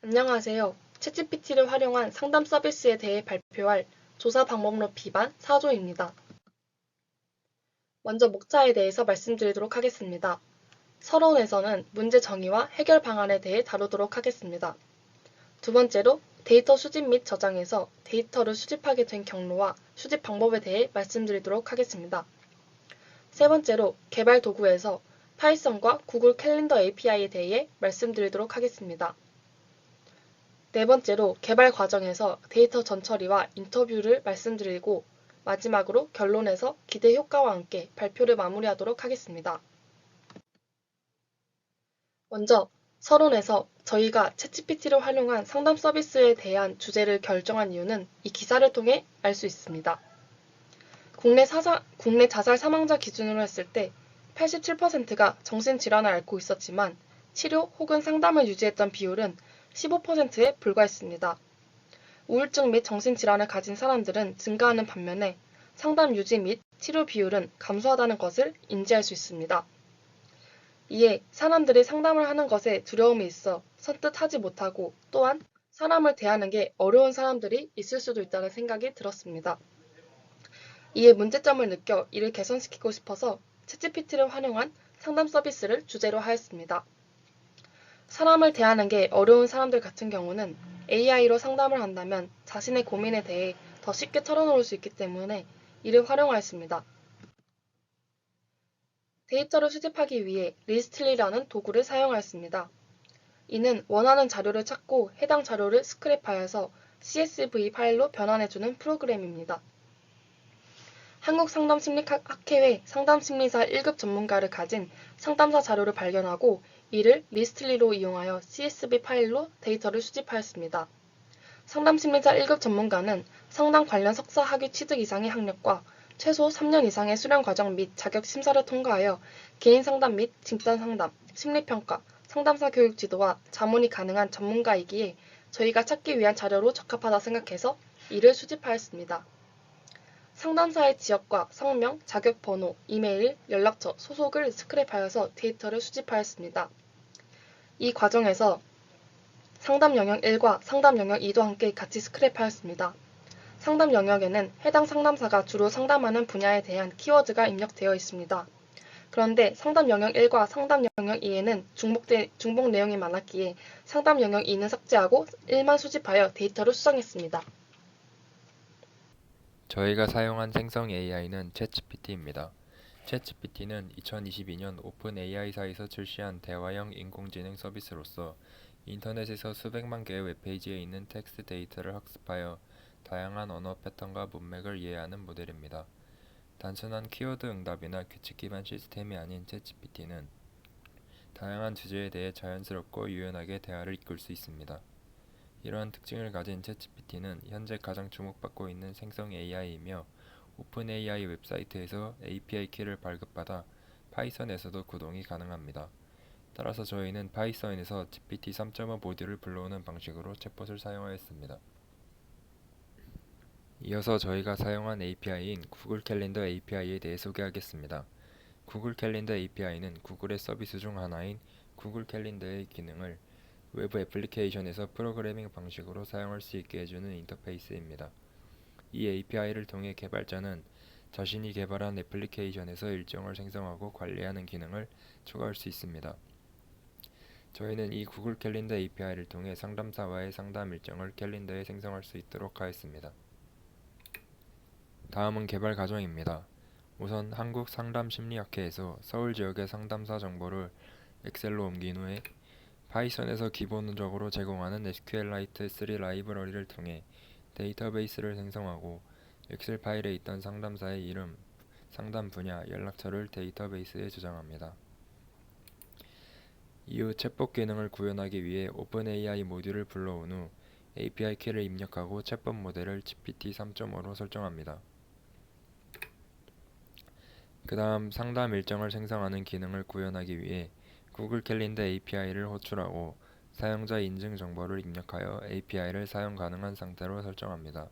안녕하세요. 챗GPT를 활용한 상담 서비스에 대해 발표할 조사 방법론 비반 4조입니다. 먼저 목차에 대해서 말씀드리도록 하겠습니다. 서론에서는 문제 정의와 해결 방안에 대해 다루도록 하겠습니다. 두 번째로 데이터 수집 및 저장에서 데이터를 수집하게 된 경로와 수집 방법에 대해 말씀드리도록 하겠습니다. 세 번째로 개발 도구에서 파이썬과 구글 캘린더 API에 대해 말씀드리도록 하겠습니다. 네 번째로 개발 과정에서 데이터 전처리와 인터뷰를 말씀드리고 마지막으로 결론에서 기대 효과와 함께 발표를 마무리하도록 하겠습니다. 먼저 서론에서 저희가 챗GPT를 활용한 상담 서비스에 대한 주제를 결정한 이유는 이 기사를 통해 알 수 있습니다. 국내 자살 사망자 기준으로 했을 때 87%가 정신질환을 앓고 있었지만 치료 혹은 상담을 유지했던 비율은 15%에 불과했습니다. 우울증 및 정신질환을 가진 사람들은 증가하는 반면에 상담 유지 및 치료 비율은 감소하다는 것을 인지할 수 있습니다. 이에 사람들이 상담을 하는 것에 두려움이 있어 선뜻 하지 못하고 또한 사람을 대하는 게 어려운 사람들이 있을 수도 있다는 생각이 들었습니다. 이에 문제점을 느껴 이를 개선시키고 싶어서 챗GPT를 활용한 상담 서비스를 주제로 하였습니다. 사람을 대하는 게 어려운 사람들 같은 경우는 AI로 상담을 한다면 자신의 고민에 대해 더 쉽게 털어놓을 수 있기 때문에 이를 활용하였습니다. 데이터를 수집하기 위해 리스틀리라는 도구를 사용하였습니다. 이는 원하는 자료를 찾고 해당 자료를 스크랩하여서 CSV 파일로 변환해주는 프로그램입니다. 한국상담심리학회회 상담심리사 1급 전문가를 가진 상담사 자료를 발견하고 이를 리스틀리로 이용하여 CSV 파일로 데이터를 수집하였습니다. 상담심리사 1급 전문가는 상담 관련 석사 학위 취득 이상의 학력과 최소 3년 이상의 수련 과정 및 자격 심사를 통과하여 개인 상담 및 집단 상담, 심리평가, 상담사 교육 지도와 자문이 가능한 전문가이기에 저희가 찾기 위한 자료로 적합하다 생각해서 이를 수집하였습니다. 상담사의 지역과 성명, 자격 번호, 이메일, 연락처, 소속을 스크랩하여서 데이터를 수집하였습니다. 이 과정에서 상담 영역 1과 상담 영역 2도 함께 같이 스크랩하였습니다. 상담 영역에는 해당 상담사가 주로 상담하는 분야에 대한 키워드가 입력되어 있습니다. 그런데 상담 영역 1과 상담 영역 2에는 중복 내용이 많았기에 상담 영역 2는 삭제하고 1만 수집하여 데이터를 수정했습니다. 저희가 사용한 생성 AI는 챗GPT입니다. 챗GPT는 2022년 오픈 AI사에서 출시한 대화형 인공지능 서비스로서 인터넷에서 수백만 개의 웹페이지에 있는 텍스트 데이터를 학습하여 다양한 언어 패턴과 문맥을 이해하는 모델입니다. 단순한 키워드 응답이나 규칙 기반 시스템이 아닌 챗GPT는 다양한 주제에 대해 자연스럽고 유연하게 대화를 이끌 수 있습니다. 이러한 특징을 가진 챗GPT는 현재 가장 주목받고 있는 생성 AI이며 오픈AI 웹사이트에서 API 키를 발급받아 파이썬에서도 구동이 가능합니다. 따라서 저희는 파이썬에서 GPT 3.5 모듈을 불러오는 방식으로 챗봇을 사용하였습니다. 이어서 저희가 사용한 API인 구글 캘린더 API에 대해 소개하겠습니다. 구글 캘린더 API는 구글의 서비스 중 하나인 구글 캘린더의 기능을 외부 애플리케이션에서 프로그래밍 방식으로 사용할 수 있게 해주는 인터페이스입니다. 이 API를 통해 개발자는 자신이 개발한 애플리케이션에서 일정을 생성하고 관리하는 기능을 추가할 수 있습니다. 저희는 이 구글 캘린더 API를 통해 상담사와의 상담 일정을 캘린더에 생성할 수 있도록 하였습니다. 다음은 개발 과정입니다. 우선 한국상담심리학회에서 서울 지역의 상담사 정보를 엑셀로 옮긴 후에 파이썬에서 기본적으로 제공하는 SQLite 3 라이브러리를 통해 데이터베이스를 생성하고 엑셀 파일에 있던 상담사의 이름, 상담 분야, 연락처를 데이터베이스에 저장합니다. 이후 챗봇 기능을 구현하기 위해 오픈AI 모듈을 불러온 후 API 키를 입력하고 챗봇 모델을 GPT 3.5로 설정합니다. 그 다음 상담 일정을 생성하는 기능을 구현하기 위해 구글 캘린더 API를 호출하고 사용자 인증 정보를 입력하여 API를 사용 가능한 상태로 설정합니다.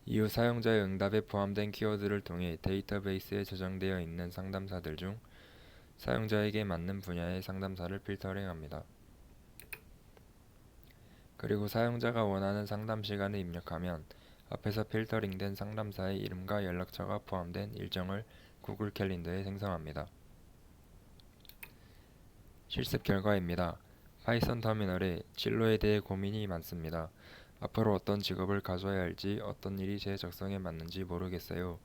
이후 사용자의 응답에 포함된 키워드를 통해 데이터베이스에 저장되어 있는 상담사들 중 사용자에게 맞는 분야의 상담사를 필터링합니다. 그리고 사용자가 원하는 상담 시간을 입력하면 앞에서 필터링된 상담사의 이름과 연락처가 포함된 일정을 구글 캘린더에 생성합니다. 실습 결과입니다. 파이썬 터미널에 진로에 대해 고민이 많습니다. 앞으로 어떤 직업을 가져야 할지, 어떤 일이 제 적성에 맞는지 모르겠어요.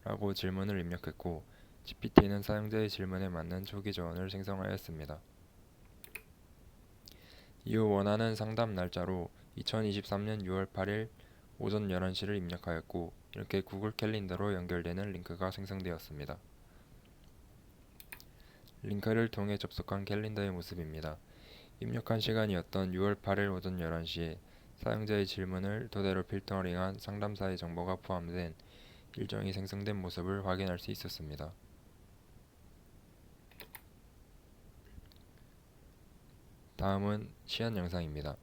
라고 질문을 입력했고, GPT는 사용자의 질문에 맞는 초기 조언을 생성하였습니다. 이후 원하는 상담 날짜로 2023년 6월 8일 오전 11시를 입력하였고, 이렇게 구글 캘린더로 연결되는 링크가 생성되었습니다. 링크를 통해 접속한 캘린더의 모습입니다. 입력한 시간이었던 6월 8일 오전 11시에 사용자의 질문을 토대로 필터링한 상담사의 정보가 포함된 일정이 생성된 모습을 확인할 수 있었습니다. 다음은 시연 영상입니다.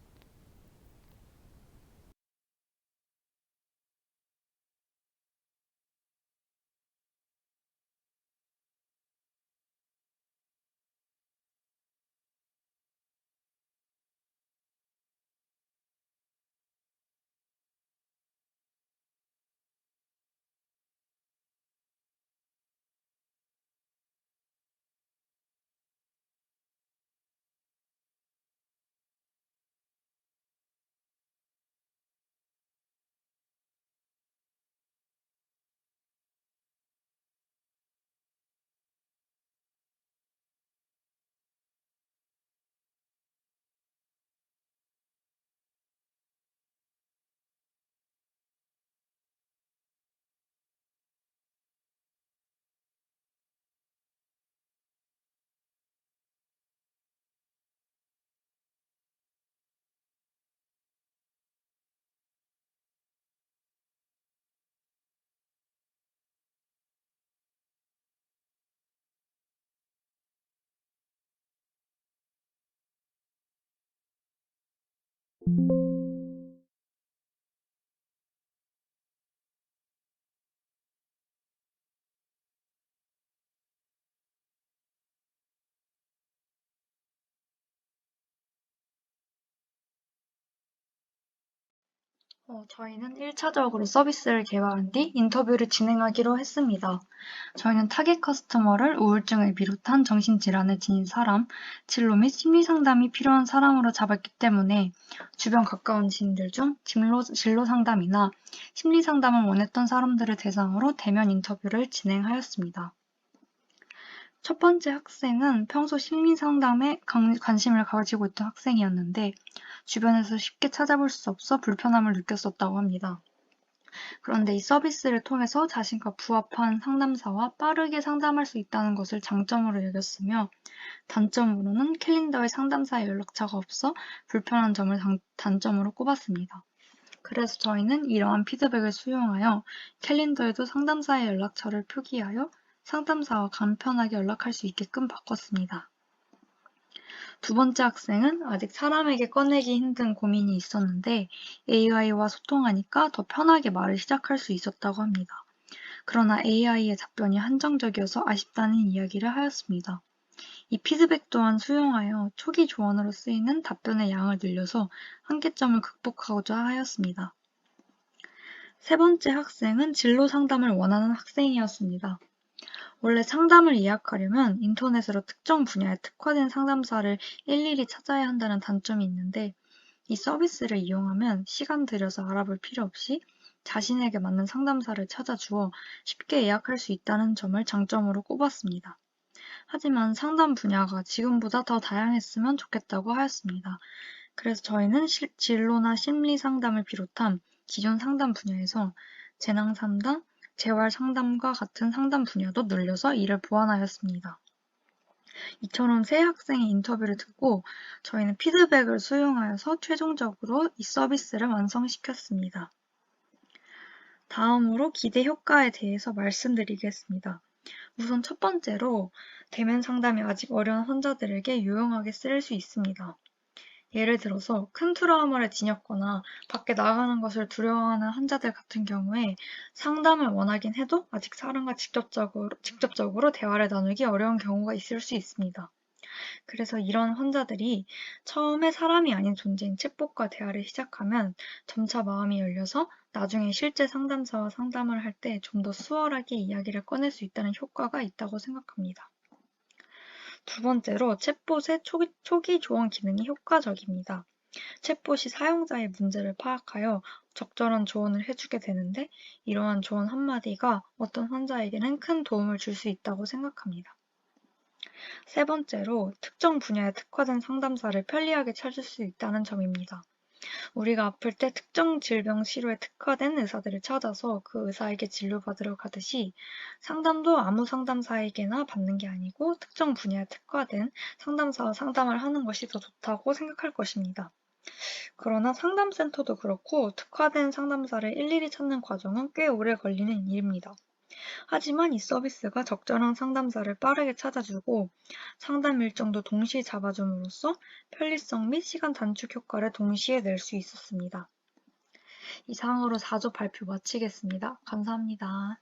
저희는 1차적으로 서비스를 개발한 뒤 인터뷰를 진행하기로 했습니다. 저희는 타겟 커스터머를 우울증을 비롯한 정신질환을 지닌 사람, 진로 및 심리상담이 필요한 사람으로 잡았기 때문에 주변 가까운 지인들 중 진로 상담이나 심리상담을 원했던 사람들을 대상으로 대면 인터뷰를 진행하였습니다. 첫 번째 학생은 평소 심리상담에 관심을 가지고 있던 학생이었는데 주변에서 쉽게 찾아볼 수 없어 불편함을 느꼈었다고 합니다. 그런데 이 서비스를 통해서 자신과 부합한 상담사와 빠르게 상담할 수 있다는 것을 장점으로 여겼으며 단점으로는 캘린더에 상담사의 연락처가 없어 불편한 점을 단점으로 꼽았습니다. 그래서 저희는 이러한 피드백을 수용하여 캘린더에도 상담사의 연락처를 표기하여 상담사와 간편하게 연락할 수 있게끔 바꿨습니다. 두 번째 학생은 아직 사람에게 꺼내기 힘든 고민이 있었는데 AI와 소통하니까 더 편하게 말을 시작할 수 있었다고 합니다. 그러나 AI의 답변이 한정적이어서 아쉽다는 이야기를 하였습니다. 이 피드백 또한 수용하여 초기 조언으로 쓰이는 답변의 양을 늘려서 한계점을 극복하고자 하였습니다. 세 번째 학생은 진로 상담을 원하는 학생이었습니다. 원래 상담을 예약하려면 인터넷으로 특정 분야에 특화된 상담사를 일일이 찾아야 한다는 단점이 있는데 이 서비스를 이용하면 시간 들여서 알아볼 필요 없이 자신에게 맞는 상담사를 찾아주어 쉽게 예약할 수 있다는 점을 장점으로 꼽았습니다. 하지만 상담 분야가 지금보다 더 다양했으면 좋겠다고 하였습니다. 그래서 저희는 진로나 심리 상담을 비롯한 기존 상담 분야에서 재난 상담, 재활 상담과 같은 상담 분야도 늘려서 이를 보완하였습니다. 이처럼 세 학생의 인터뷰를 듣고 저희는 피드백을 수용하여서 최종적으로 이 서비스를 완성시켰습니다. 다음으로 기대 효과에 대해서 말씀드리겠습니다. 우선 첫 번째로 대면 상담이 아직 어려운 환자들에게 유용하게 쓰일 수 있습니다. 예를 들어서 큰 트라우마를 지녔거나 밖에 나가는 것을 두려워하는 환자들 같은 경우에 상담을 원하긴 해도 아직 사람과 직접적으로 대화를 나누기 어려운 경우가 있을 수 있습니다. 그래서 이런 환자들이 처음에 사람이 아닌 존재인 챗봇과 대화를 시작하면 점차 마음이 열려서 나중에 실제 상담사와 상담을 할 때 좀 더 수월하게 이야기를 꺼낼 수 있다는 효과가 있다고 생각합니다. 두 번째로 챗봇의 초기 조언 기능이 효과적입니다. 챗봇이 사용자의 문제를 파악하여 적절한 조언을 해주게 되는데 이러한 조언 한마디가 어떤 환자에게는 큰 도움을 줄 수 있다고 생각합니다. 세 번째로 특정 분야에 특화된 상담사를 편리하게 찾을 수 있다는 점입니다. 우리가 아플 때 특정 질병 치료에 특화된 의사들을 찾아서 그 의사에게 진료받으러 가듯이 상담도 아무 상담사에게나 받는 게 아니고 특정 분야에 특화된 상담사와 상담을 하는 것이 더 좋다고 생각할 것입니다. 그러나 상담센터도 그렇고 특화된 상담사를 일일이 찾는 과정은 꽤 오래 걸리는 일입니다. 하지만 이 서비스가 적절한 상담사를 빠르게 찾아주고 상담 일정도 동시에 잡아줌으로써 편리성 및 시간 단축 효과를 동시에 낼 수 있었습니다. 이상으로 4조 발표 마치겠습니다. 감사합니다.